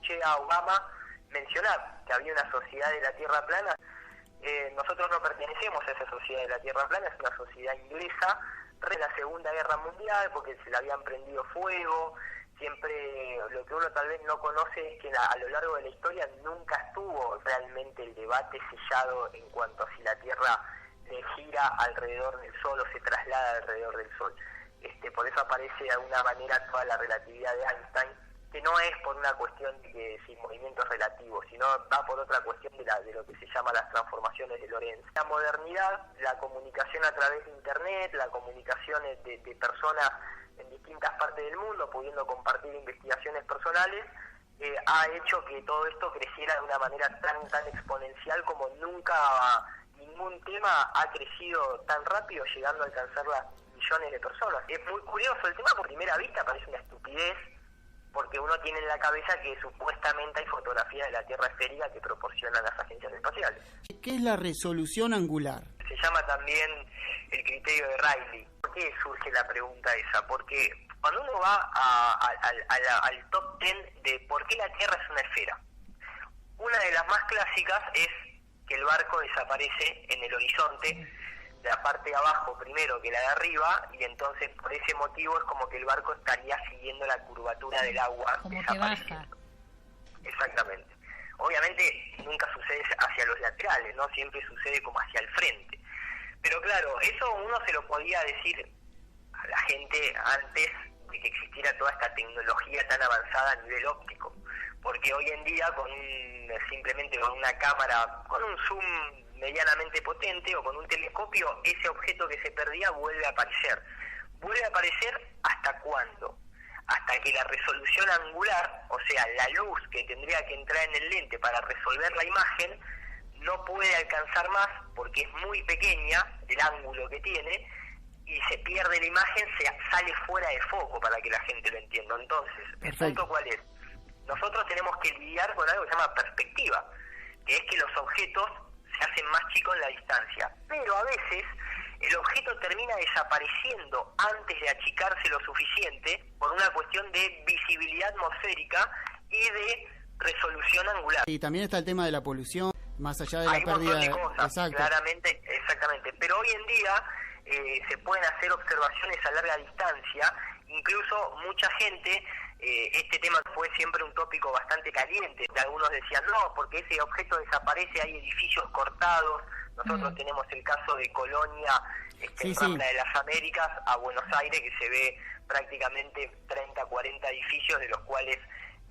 escuché a Obama mencionar que había una sociedad de la Tierra plana. Nosotros no pertenecemos a esa sociedad de la Tierra plana, es una sociedad inglesa de la Segunda Guerra Mundial, porque se le habían prendido fuego. Siempre lo que uno tal vez no conoce es que a lo largo de la historia nunca estuvo realmente el debate sellado en cuanto a si la Tierra le gira alrededor del Sol o se traslada alrededor del Sol. Por eso aparece de alguna manera toda la relatividad de Einstein, que no es por una cuestión de sin movimientos relativos, sino va por otra cuestión de lo que se llama las transformaciones de Lorentz. La modernidad, la comunicación a través de Internet, la comunicación de personas en distintas partes del mundo, pudiendo compartir investigaciones personales, ha hecho que todo esto creciera de una manera tan exponencial como nunca ningún tema ha crecido tan rápido, llegando a alcanzar las millones de personas. Es muy curioso el tema, por primera vista parece una estupidez, porque uno tiene en la cabeza que supuestamente hay fotografías de la Tierra esférica que proporcionan las agencias espaciales. ¿Qué es la resolución angular? Se llama también el criterio de Rayleigh. ¿Por qué surge la pregunta esa? Porque cuando uno va al top 10 de por qué la Tierra es una esfera, una de las más clásicas es que el barco desaparece en el horizonte, de la parte de abajo primero que la de arriba, y entonces por ese motivo es como que el barco estaría siguiendo la curvatura del agua, como que baja. Exactamente. Obviamente nunca sucede hacia los laterales, ¿no? Siempre sucede como hacia el frente. Pero claro, eso uno se lo podía decir a la gente antes de que existiera toda esta tecnología tan avanzada a nivel óptico, porque hoy en día simplemente con una cámara, con un zoom medianamente potente o con un telescopio, ese objeto que se perdía vuelve a aparecer. ¿Vuelve a aparecer hasta cuándo? Hasta que la resolución angular, o sea, la luz que tendría que entrar en el lente para resolver la imagen, no puede alcanzar más porque es muy pequeña el ángulo que tiene y se pierde la imagen, sale fuera de foco, para que la gente lo entienda. Entonces, ¿el punto cuál es? Nosotros tenemos que lidiar con algo que se llama perspectiva, que es que los objetos se hacen más chicos en la distancia, pero a veces el objeto termina desapareciendo antes de achicarse lo suficiente por una cuestión de visibilidad atmosférica y de resolución angular. Y también está el tema de la polución, más allá de la pérdida un montón de cosas, exacto. Claramente, exactamente, pero hoy en día se pueden hacer observaciones a larga distancia, incluso mucha gente, este tema fue siempre un tópico bastante caliente, algunos decían no, porque ese objeto desaparece, hay edificios cortados. Nosotros tenemos el caso de Colonia, en Rambla de las Américas, a Buenos Aires, que se ve prácticamente 30, 40 edificios, de los cuales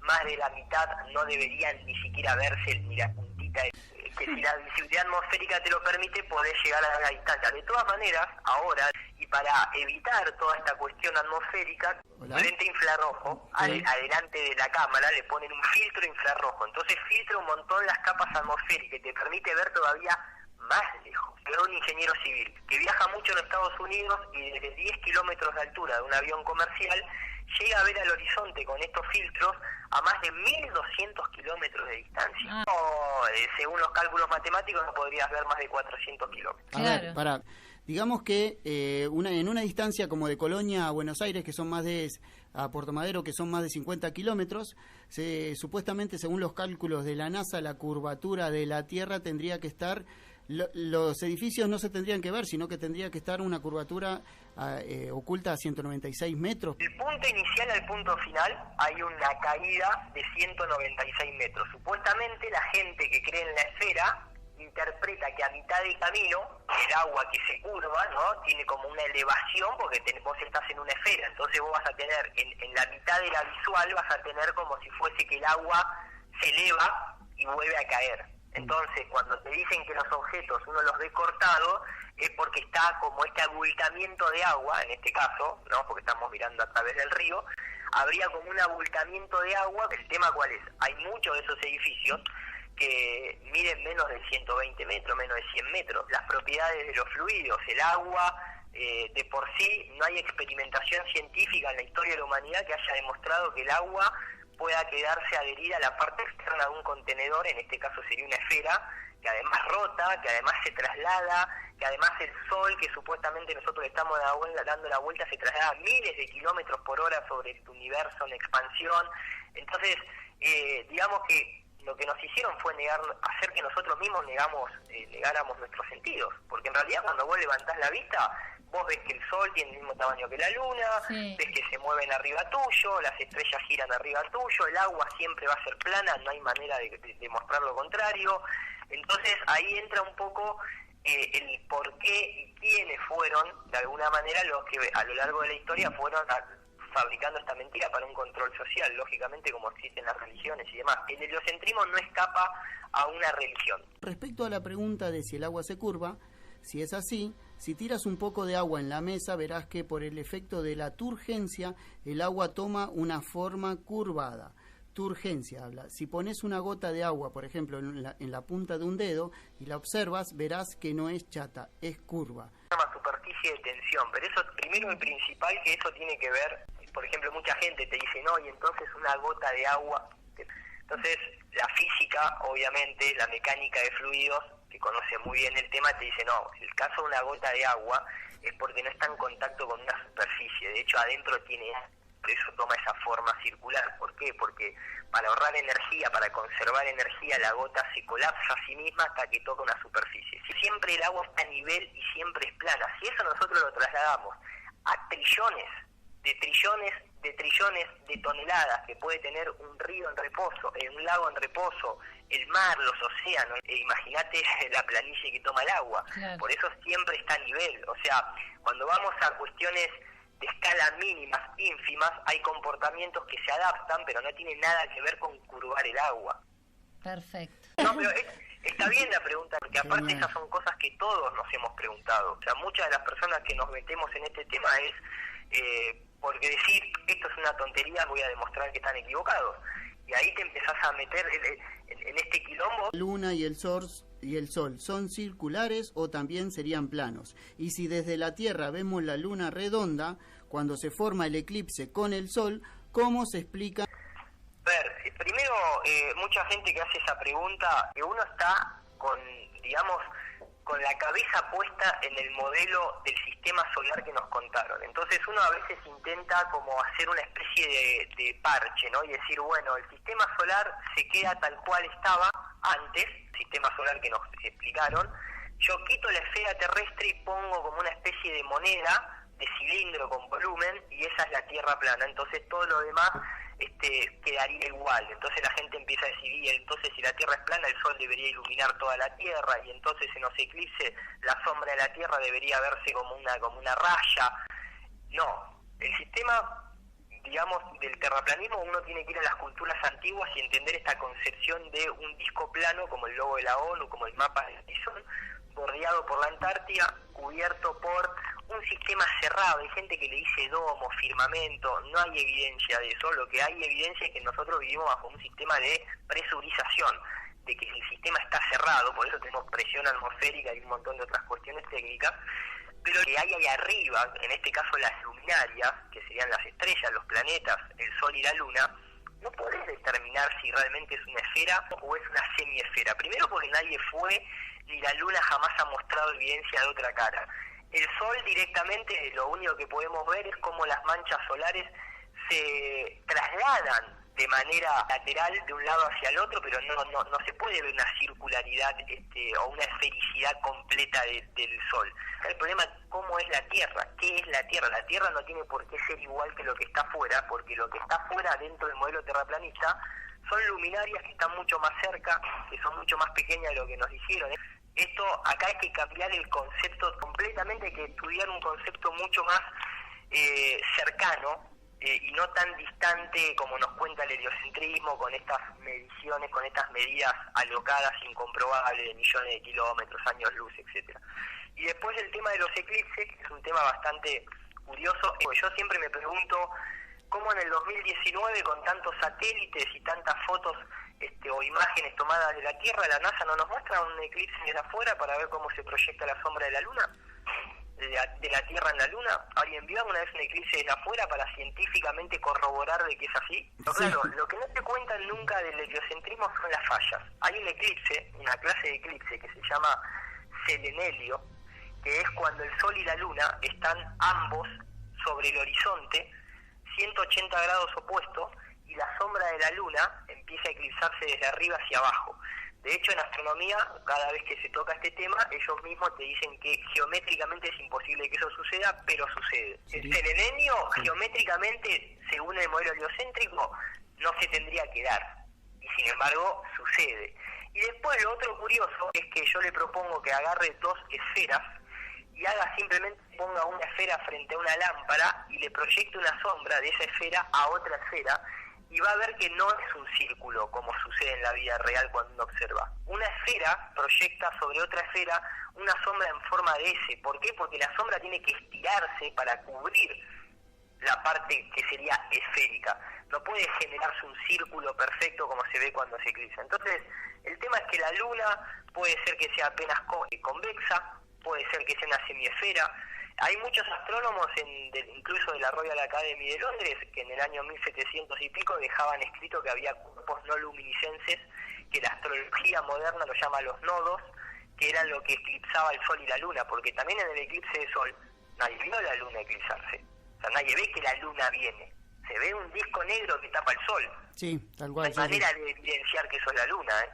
más de la mitad no deberían ni siquiera verse ni la puntita, que si la visibilidad atmosférica te lo permite, podés llegar a larga distancia. De todas maneras, ahora, y para evitar toda esta cuestión atmosférica, lente infrarrojo, adelante de la cámara le ponen un filtro infrarrojo, entonces filtra un montón las capas atmosféricas y te permite ver todavía más lejos. Era un ingeniero civil que viaja mucho en Estados Unidos y desde 10 kilómetros de altura de un avión comercial llega a ver al horizonte con estos filtros a más de 1.200 kilómetros de distancia. Según los cálculos matemáticos no podrías ver más de 400 kilómetros. A ver, digamos que en una distancia como de Colonia a Buenos Aires, que son a Puerto Madero, que son más de 50 kilómetros, supuestamente, según los cálculos de la NASA, la curvatura de la Tierra tendría que estar, los edificios no se tendrían que ver, sino que tendría que estar una curvatura oculta a 196 metros. Del punto inicial al punto final hay una caída de 196 metros. Supuestamente la gente que cree en la esfera interpreta que a mitad de camino el agua que se curva, ¿no?, tiene como una elevación, porque vos estás en una esfera, entonces vos vas a tener en la mitad de la visual vas a tener como si fuese que el agua se eleva y vuelve a caer. Entonces, cuando te dicen que los objetos uno los ve cortados, es porque está como este abultamiento de agua, en este caso, ¿no?, porque estamos mirando a través del río, habría como un abultamiento de agua. ¿El tema cuál es? Hay muchos de esos edificios que miden menos de 120 metros, menos de 100 metros. Las propiedades de los fluidos, el agua, de por sí no hay experimentación científica en la historia de la humanidad que haya demostrado que el agua pueda quedarse adherida a la parte externa de un contenedor, en este caso sería una esfera, que además rota, que además se traslada, que además el sol, que supuestamente nosotros estamos dando la vuelta, se traslada a miles de kilómetros por hora sobre el universo en expansión. Entonces, digamos que lo que nos hicieron fue hacer que nosotros mismos negáramos nuestros sentidos, porque en realidad cuando vos levantás la vista, vos ves que el sol tiene el mismo tamaño que la luna, sí, ves que se mueven arriba tuyo, las estrellas giran arriba tuyo, el agua siempre va a ser plana, no hay manera de demostrar lo contrario. Entonces ahí entra un poco el por qué y quiénes fueron, de alguna manera, los que a lo largo de la historia fueron fabricando esta mentira para un control social, lógicamente como existen las religiones y demás. El heliocentrismo no escapa a una religión. Respecto a la pregunta de si el agua se curva, si es así, si tiras un poco de agua en la mesa, verás que por el efecto de la turgencia, el agua toma una forma curvada. Turgencia habla. Si pones una gota de agua, por ejemplo, en la punta de un dedo, y la observas, verás que no es chata, es curva. Se llama superficie de tensión, pero eso, primero y principal, que eso tiene que ver, por ejemplo, mucha gente te dice, no, y entonces una gota de agua. Entonces, la física, obviamente, la mecánica de fluidos, que conoce muy bien el tema, te dice, no, el caso de una gota de agua es porque no está en contacto con una superficie, de hecho adentro tiene, por eso toma esa forma circular. ¿Por qué? Porque para ahorrar energía, para conservar energía, la gota se colapsa a sí misma hasta que toca una superficie. Si siempre el agua está a nivel y siempre es plana, si eso nosotros lo trasladamos a trillones de toneladas que puede tener un río en reposo, un lago en reposo, el mar, los océanos, imagínate la planicie que toma el agua. Claro. Por eso siempre está a nivel. O sea, cuando vamos a cuestiones de escala mínimas, ínfimas, hay comportamientos que se adaptan, pero no tienen nada que ver con curvar el agua. Perfecto. No, pero está bien la pregunta, porque aparte esas son cosas que todos nos hemos preguntado. O sea, muchas de las personas que nos metemos en este tema es porque decir esto es una tontería, voy a demostrar que están equivocados. Y ahí te empezás a meter en este quilombo. La luna y el sol son circulares o también serían planos. Y si desde la Tierra vemos la luna redonda, cuando se forma el eclipse con el sol, ¿cómo se explica? Primero, mucha gente que hace esa pregunta, que uno está con la cabeza puesta en el modelo del sistema solar que nos contaron. Entonces uno a veces intenta como hacer una especie de parche, ¿no? Y decir, bueno, el sistema solar se queda tal cual estaba antes, sistema solar que nos explicaron, yo quito la esfera terrestre y pongo como una especie de moneda, de cilindro con volumen, y esa es la Tierra plana. Entonces todo lo demás quedaría igual. Entonces la gente empieza a decidir, entonces si la Tierra es plana, el Sol debería iluminar toda la Tierra, y entonces en los eclipses la sombra de la Tierra debería verse como una raya. No, el sistema, digamos, del terraplanismo, uno tiene que ir a las culturas antiguas y entender esta concepción de un disco plano, como el logo de la ONU, como el mapa del Tizón, bordeado por la Antártida, cubierto por un sistema cerrado. Hay gente que le dice domo, firmamento, no hay evidencia de eso. Lo que hay evidencia es que nosotros vivimos bajo un sistema de presurización, de que el sistema está cerrado, por eso tenemos presión atmosférica y un montón de otras cuestiones técnicas, pero lo que hay ahí arriba, en este caso las luminarias, que serían las estrellas, los planetas, el Sol y la Luna, no podés determinar si realmente es una esfera o es una semiesfera. Primero porque nadie fue, ni la Luna jamás ha mostrado evidencia de otra cara. El Sol directamente, lo único que podemos ver es cómo las manchas solares se trasladan de manera lateral de un lado hacia el otro, pero no se puede ver una circularidad o una esfericidad completa del Sol. El problema es cómo es la Tierra, qué es la Tierra. La Tierra no tiene por qué ser igual que lo que está afuera, porque lo que está afuera dentro del modelo terraplanista son luminarias que están mucho más cerca, que son mucho más pequeñas de lo que nos dijeron. Esto, acá hay que cambiar el concepto completamente, hay que estudiar un concepto mucho más cercano y no tan distante como nos cuenta el heliocentrismo, con estas mediciones, con estas medidas alocadas, incomprobables, de millones de kilómetros, años luz, etcétera. Y después el tema de los eclipses, que es un tema bastante curioso. Yo siempre me pregunto cómo en el 2019, con tantos satélites y tantas fotos o imágenes tomadas de la Tierra, la NASA no nos muestra un eclipse desde afuera para ver cómo se proyecta la sombra de la Luna, de la Tierra en la Luna. ¿Alguien vio alguna vez un eclipse desde afuera para científicamente corroborar de que es así? Pero claro, lo que no te cuentan nunca del heliocentrismo son las fallas. Hay un eclipse, una clase de eclipse que se llama selenelio, que es cuando el Sol y la Luna están ambos sobre el horizonte, 180 grados opuestos, y la sombra de la luna empieza a eclipsarse desde arriba hacia abajo. De hecho, en astronomía, cada vez que se toca este tema, ellos mismos te dicen que geométricamente es imposible que eso suceda, pero sucede. ¿Sí? El selenio, geométricamente, según el modelo heliocéntrico, no se tendría que dar, y sin embargo, sucede. Y después lo otro curioso es que yo le propongo que agarre dos esferas y ponga una esfera frente a una lámpara y le proyecte una sombra de esa esfera a otra esfera, y va a ver que no es un círculo como sucede en la vida real cuando uno observa. Una esfera proyecta sobre otra esfera una sombra en forma de S. ¿Por qué? Porque la sombra tiene que estirarse para cubrir la parte que sería esférica. No puede generarse un círculo perfecto como se ve cuando se eclipsa. Entonces, el tema es que la luna puede ser que sea apenas convexa, puede ser que sea una semiesfera. Hay muchos astrónomos, incluso de la Royal Academy de Londres, que en el año 1700 y pico dejaban escrito que había cuerpos no luminiscenses, que la astrología moderna lo llama los nodos, que eran lo que eclipsaba el Sol y la Luna, porque también en el eclipse de Sol nadie vio la Luna eclipsarse. O sea, nadie ve que la Luna viene. Se ve un disco negro que tapa el Sol. Sí, tal cual. No hay manera de evidenciar que eso es la Luna, ¿eh?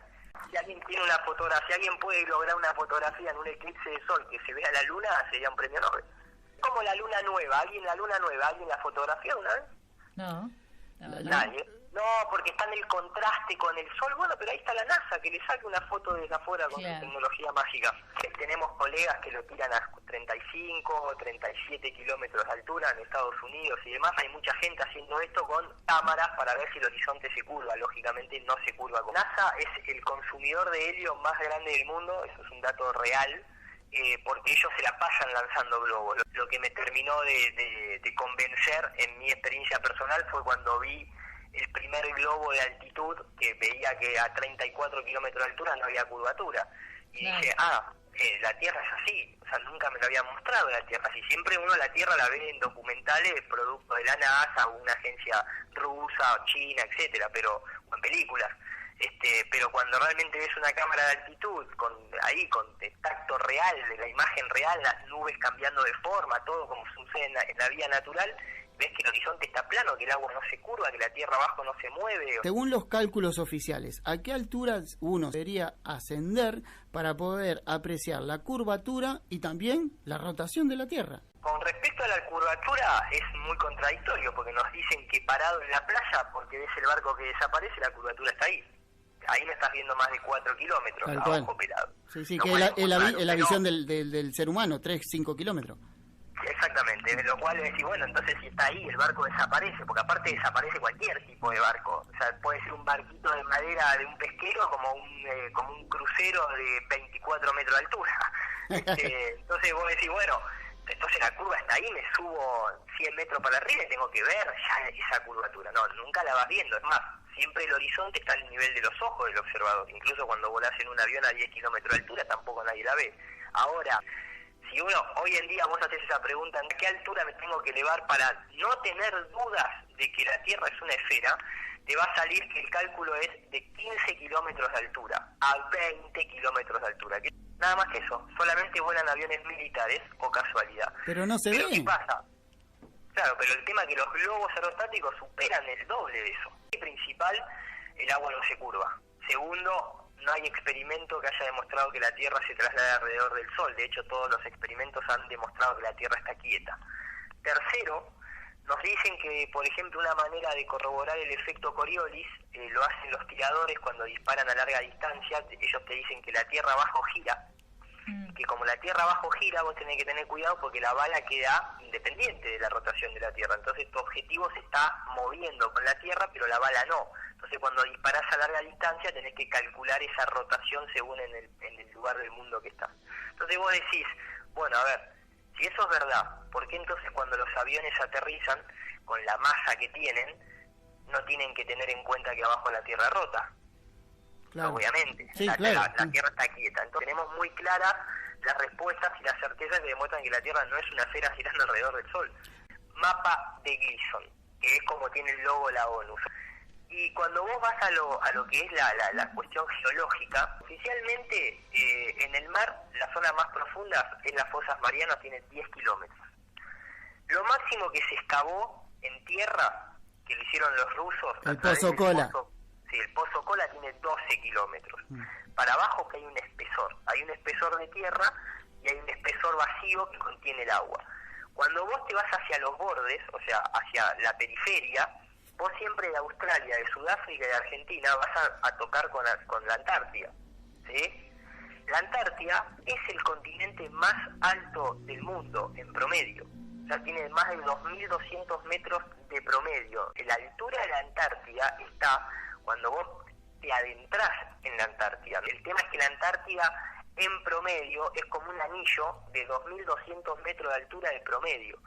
Si alguien tiene una fotografía, si alguien puede lograr una fotografía en un eclipse de Sol que se vea la Luna, sería un premio Nobel. Como la Luna nueva, ¿alguien la fotografió una vez? No. Nadie. No, porque está en el contraste con el Sol. Bueno, pero ahí está la NASA, que le saque una foto desde afuera con su tecnología mágica. Tenemos colegas que lo tiran a 35 o 37 kilómetros de altura en Estados Unidos y demás. Hay mucha gente haciendo esto con cámaras para ver si el horizonte se curva. Lógicamente no se curva. NASA es el consumidor de helio más grande del mundo, eso es un dato real. Porque ellos se la pasan lanzando globos. Lo que me terminó de convencer en mi experiencia personal fue cuando vi el primer globo de altitud, que veía que a 34 kilómetros de altura no había curvatura. Y dije, la Tierra es así. O sea, nunca me lo había mostrado la Tierra así. Siempre uno la Tierra la ve en documentales, producto de la NASA, o una agencia rusa, o china, etcétera, o en películas. Pero cuando realmente ves una cámara de altitud, con el tacto real, de la imagen real, las nubes cambiando de forma, todo como sucede en la vida natural, ves que el horizonte está plano, que el agua no se curva, que la tierra abajo no se mueve. Según los cálculos oficiales, ¿a qué alturas uno debería ascender para poder apreciar la curvatura y también la rotación de la Tierra? Con respecto a la curvatura es muy contradictorio, porque nos dicen que parado en la playa, porque ves el barco que desaparece, la curvatura está ahí. Ahí no estás viendo más de 4 kilómetros a ojo pelado. Sí, que es la visión del ser humano, 3-5 kilómetros. Exactamente, lo cual es decir, bueno, entonces si está ahí, el barco desaparece, porque aparte desaparece cualquier tipo de barco. O sea, puede ser un barquito de madera de un pesquero como un crucero de 24 metros de altura. Entonces vos decís, bueno, entonces la curva está ahí, me subo 100 metros para arriba y tengo que ver ya esa curvatura. No, nunca la vas viendo, es más, siempre el horizonte está al nivel de los ojos del observador. Incluso cuando volás en un avión a 10 kilómetros de altura tampoco nadie la ve. Ahora, si hoy en día vos haces esa pregunta, ¿en qué altura me tengo que elevar para no tener dudas de que la Tierra es una esfera? Te va a salir que el cálculo es de 15 kilómetros de altura a 20 kilómetros de altura. Nada más que eso, solamente vuelan aviones militares o casualidad. Pero no se ve. ¿Qué pasa? Claro, pero el tema es que los globos aerostáticos superan el doble de eso. Principal, el agua no se curva. Segundo, no hay experimento que haya demostrado que la Tierra se traslade alrededor del Sol. De hecho, todos los experimentos han demostrado que la Tierra está quieta. Tercero, nos dicen que, por ejemplo, una manera de corroborar el efecto Coriolis, lo hacen los tiradores cuando disparan a larga distancia. Ellos te dicen que la Tierra abajo gira, que como la Tierra abajo gira, vos tenés que tener cuidado porque la bala queda independiente de la rotación de la Tierra. Entonces tu objetivo se está moviendo con la Tierra, pero la bala no. Entonces cuando disparás a larga distancia tenés que calcular esa rotación según en el lugar del mundo que estás. Entonces vos decís, bueno, a ver, si eso es verdad, ¿por qué entonces cuando los aviones aterrizan con la masa que tienen, no tienen que tener en cuenta que abajo la Tierra rota? Claro. Obviamente, sí, la Tierra está quieta. Entonces tenemos muy claras las respuestas y las certezas que demuestran que la Tierra no es una esfera girando alrededor del Sol. Mapa de Gleason, que es como tiene el logo la ONU. Y cuando vos vas a lo que es la cuestión geológica, oficialmente en el mar, la zona más profunda en las fosas marianas tiene 10 kilómetros. Lo máximo que se excavó en tierra que lo hicieron los rusos. El Pozo Kola. Sí, el Pozo Kola tiene 12 kilómetros. Para abajo que hay un espesor de tierra y hay un espesor vacío que contiene el agua. Cuando vos te vas hacia los bordes, o sea, hacia la periferia, vos siempre de Australia, de Sudáfrica y de Argentina vas a tocar con la Antártida, ¿sí? La Antártida es el continente más alto del mundo en promedio. O sea, tiene más de 2.200 metros de promedio. La altura de la Antártida está cuando vos te adentrás en la Antártida. El tema es que la Antártida en promedio es como un anillo de 2.200 metros de altura de promedio.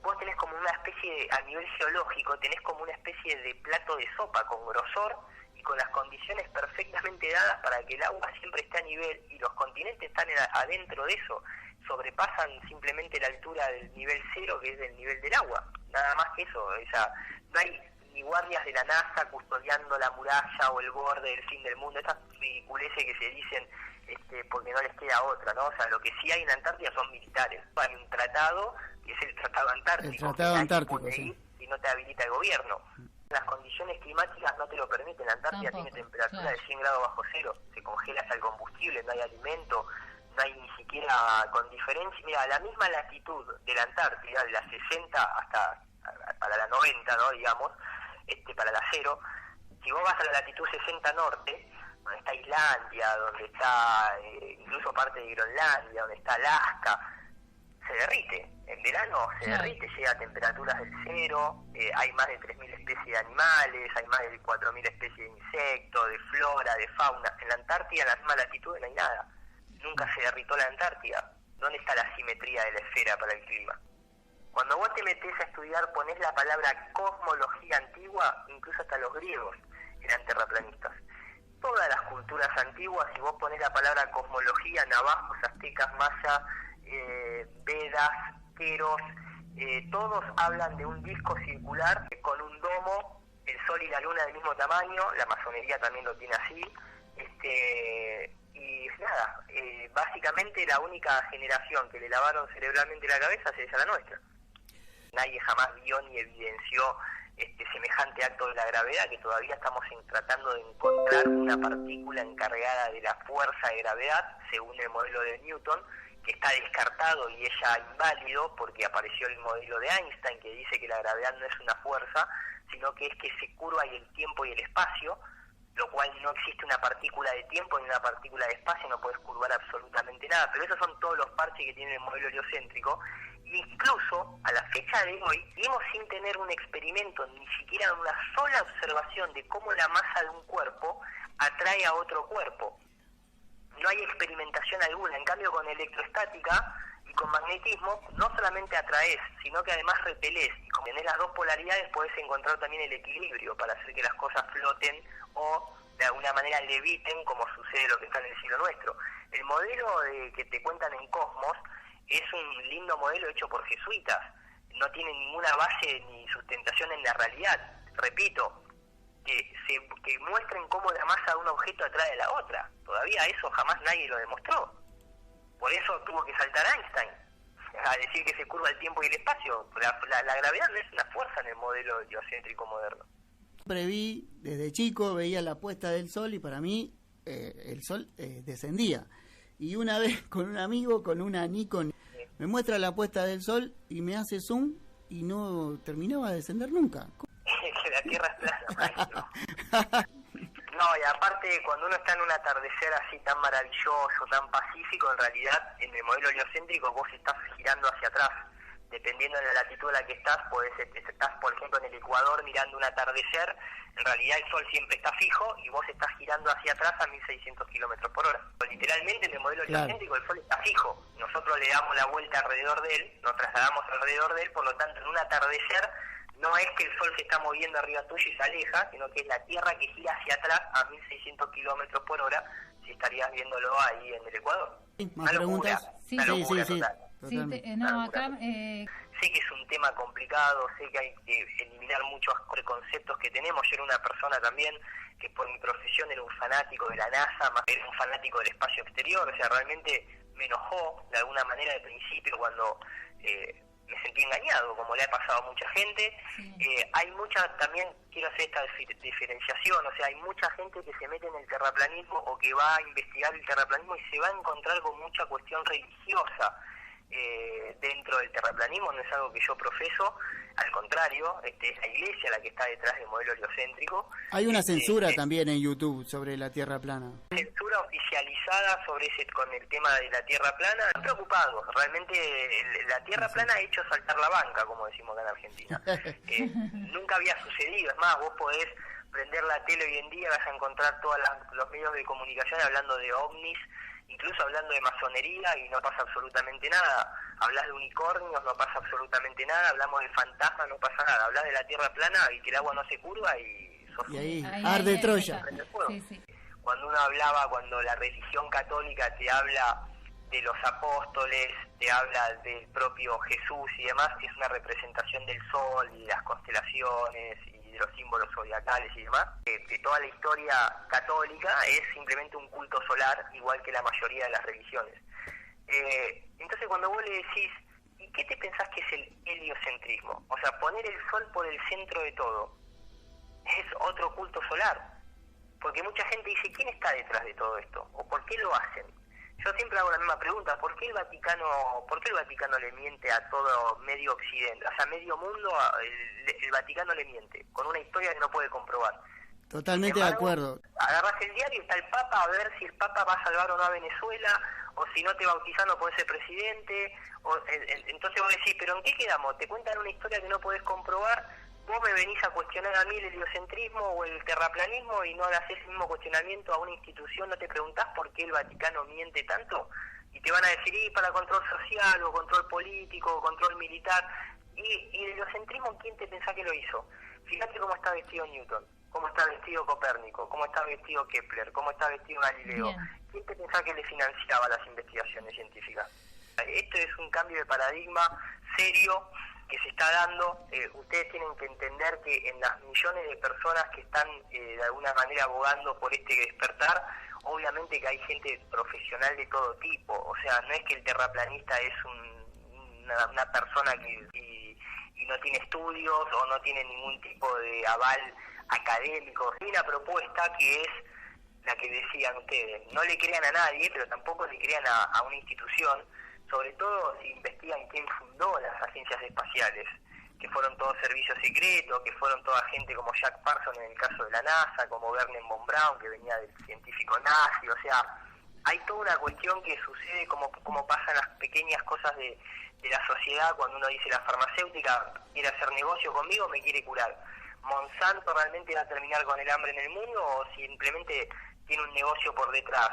Vos tenés como una especie a nivel geológico, tenés como una especie de plato de sopa con grosor y con las condiciones perfectamente dadas para que el agua siempre esté a nivel, y los continentes están adentro de eso, sobrepasan simplemente la altura del nivel cero, que es el nivel del agua, nada más que eso. O sea, no hay ni guardias de la NASA custodiando la muralla o el borde del fin del mundo, esas ridiculeces que se dicen porque no les queda otra, ¿no? O sea, lo que sí hay en la Antártida son militares. Hay un tratado, que es el Tratado Antártico. El Tratado Antártico, sí. Y no te habilita el gobierno. Las condiciones climáticas no te lo permiten. La Antártida tiene temperatura de 100 grados bajo cero, se congela hasta el combustible, no hay alimento, no hay ni siquiera, con diferencia. Mira, la misma latitud de la Antártida, de las 60 hasta para la 90, ¿no? Digamos, para la cero, si vos vas a la latitud 60 norte, donde está Islandia, donde está incluso parte de Groenlandia, donde está Alaska, se derrite. En verano se derrite, llega a temperaturas del cero, hay más de 3.000 especies de animales, hay más de 4.000 especies de insectos, de flora, de fauna. En la Antártida, en la misma latitud, no hay nada. Nunca se derritó la Antártida. ¿Dónde está la simetría de la esfera para el clima? Cuando vos te metés a estudiar, ponés la palabra cosmología antigua, incluso hasta los griegos eran terraplanistas. Todas las culturas antiguas, si vos ponés la palabra cosmología, navajos, aztecas, mayas, vedas, queros, todos hablan de un disco circular con un domo, el sol y la luna del mismo tamaño, la masonería también lo tiene así, y nada, básicamente la única generación que le lavaron cerebralmente la cabeza es la nuestra. Nadie jamás vio ni evidenció semejante acto de la gravedad, que todavía estamos tratando de encontrar una partícula encargada de la fuerza de gravedad, según el modelo de Newton, que está descartado y es ya inválido porque apareció el modelo de Einstein, que dice que la gravedad no es una fuerza, sino que es que se curva y el tiempo y el espacio, lo cual no existe una partícula de tiempo ni una partícula de espacio, no puedes curvar absolutamente nada. Pero esos son todos los parches que tiene el modelo heliocéntrico. Incluso a la fecha de hoy seguimos sin tener un experimento, ni siquiera una sola observación de cómo la masa de un cuerpo atrae a otro cuerpo. No hay experimentación alguna. En cambio, con electroestática y con magnetismo no solamente atraes, sino que además repelés, y como tenés las dos polaridades podés encontrar también el equilibrio para hacer que las cosas floten o de alguna manera leviten, como sucede lo que está en el cielo nuestro. El modelo que te cuentan en Cosmos es un lindo modelo hecho por jesuitas, no tiene ninguna base ni sustentación en la realidad. Repito, que muestren cómo la masa de un objeto atrae a la otra. Todavía eso jamás nadie lo demostró. Por eso tuvo que saltar Einstein a decir que se curva el tiempo y el espacio. La gravedad no es una fuerza en el modelo heliocéntrico moderno. Preví, desde chico veía la puesta del sol y para mí el sol descendía. Y una vez con un amigo, con una Nikon, me muestra la puesta del sol y me hace zoom y no terminaba de descender nunca. Que la Tierra es plana, maestro. No, y aparte cuando uno está en un atardecer así tan maravilloso, tan pacífico, en realidad en el modelo heliocéntrico vos estás girando hacia atrás. Dependiendo de la latitud en la que estás, estás por ejemplo en el Ecuador mirando un atardecer, en realidad el sol siempre está fijo y vos estás girando hacia atrás a 1.600 kilómetros por hora. Literalmente en el modelo heliocéntrico el sol está fijo, nosotros le damos la vuelta alrededor de él, nos trasladamos alrededor de él, por lo tanto en un atardecer no es que el sol se está moviendo arriba tuyo y se aleja, sino que es la Tierra que gira hacia atrás a 1.600 kilómetros por hora, si estarías viéndolo ahí en el Ecuador. ¿Más preguntas? Sí, sí. Acá... Sé que es un tema complicado, sé que hay que eliminar muchos preconceptos que tenemos. Yo era una persona también que por mi profesión era un fanático de la NASA, más era un fanático del espacio exterior. O sea, realmente me enojó de alguna manera al principio cuando me sentí engañado, como le ha pasado a mucha gente. Sí. Hay mucha, también quiero hacer esta diferenciación, o sea, hay mucha gente que se mete en el terraplanismo o que va a investigar el terraplanismo y se va a encontrar con mucha cuestión religiosa dentro del terraplanismo. No es algo que yo profeso, al contrario, es la iglesia la que está detrás del modelo heliocéntrico. Hay una censura también en YouTube sobre la Tierra plana. Censura oficializada sobre con el tema de la Tierra plana. Están preocupados, realmente la Tierra plana ha hecho saltar la banca, como decimos acá en Argentina. Nunca había sucedido, es más, vos podés prender la tele hoy en día, vas a encontrar todos los medios de comunicación hablando de ovnis, incluso hablando de masonería, y no pasa absolutamente nada. Hablas de unicornios, no pasa absolutamente nada. Hablamos de fantasmas, no pasa nada. Hablas de la Tierra plana y que el agua no se curva y sos y ahí arde Troya. Sí, sí. Cuando la religión católica te habla de los apóstoles, te habla del propio Jesús y demás, es una representación del sol y las constelaciones y de los símbolos zodiacales y demás. De toda la historia católica es simplemente un culto solar, igual que la mayoría de las religiones. Entonces cuando vos le decís, ¿y qué te pensás que es el heliocentrismo? O sea, poner el sol por el centro de todo, es otro culto solar. Porque mucha gente dice, ¿quién está detrás de todo esto? ¿O por qué lo hacen? Yo siempre hago la misma pregunta, ¿por qué el Vaticano le miente a todo medio occidente? O sea, medio mundo, el Vaticano le miente, con una historia que no puede comprobar. Totalmente de acuerdo. Agarrás el diario y está el Papa, a ver si el Papa va a salvar o no a Venezuela, o si no te bautizan no podés ser presidente. Entonces vos decís, ¿pero en qué quedamos? Te cuentan una historia que no podés comprobar, vos me venís a cuestionar a mí el heliocentrismo o el terraplanismo y no le haces el mismo cuestionamiento a una institución, no te preguntás por qué el Vaticano miente tanto, y te van a decir, y para control social, o control político, o control militar. Y el heliocentrismo, ¿quién te pensás que lo hizo? Fíjate cómo está vestido Newton, cómo está vestido Copérnico, cómo está vestido Kepler, cómo está vestido Galileo. Bien. ¿Quién te pensás que le financiaba las investigaciones científicas? Esto es un cambio de paradigma serio que se está dando. Ustedes tienen que entender que en las millones de personas que están de alguna manera abogando por este despertar, obviamente que hay gente profesional de todo tipo. O sea, no es que el terraplanista es una persona que y no tiene estudios o no tiene ningún tipo de aval académico. Hay una propuesta que es la que decían ustedes, no le crean a nadie, pero tampoco le crean a una institución, sobre todo si investigan quién fundó las agencias espaciales, que fueron todos servicios secretos, que fueron toda gente como Jack Parsons en el caso de la NASA, como Wernher von Braun, que venía del científico nazi. O sea, hay toda una cuestión que sucede como pasan las pequeñas cosas de la sociedad cuando uno dice, la farmacéutica quiere hacer negocio conmigo, me quiere curar. ¿Monsanto realmente va a terminar con el hambre en el mundo o simplemente tiene un negocio por detrás?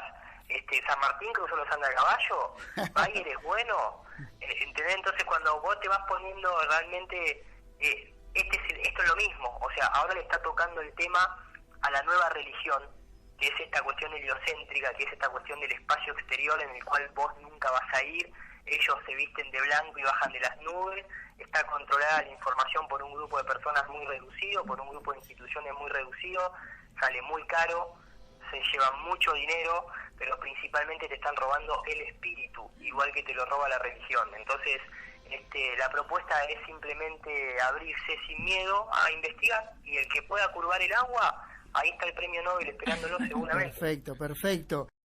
San Martín cruzó los Andes a caballo, Bayer es bueno, ¿entendés? Entonces cuando vos te vas poniendo realmente, esto es lo mismo, o sea, ahora le está tocando el tema a la nueva religión, que es esta cuestión heliocéntrica, que es esta cuestión del espacio exterior en el cual vos nunca vas a ir, ellos se visten de blanco y bajan de las nubes, está controlada la información por un grupo de personas muy reducido, por un grupo de instituciones muy reducido, sale muy caro, se llevan mucho dinero, pero principalmente te están robando el espíritu, igual que te lo roba la religión. Entonces, la propuesta es simplemente abrirse sin miedo a investigar, y el que pueda curvar el agua, ahí está el premio Nobel esperándolo seguramente. Perfecto, perfecto.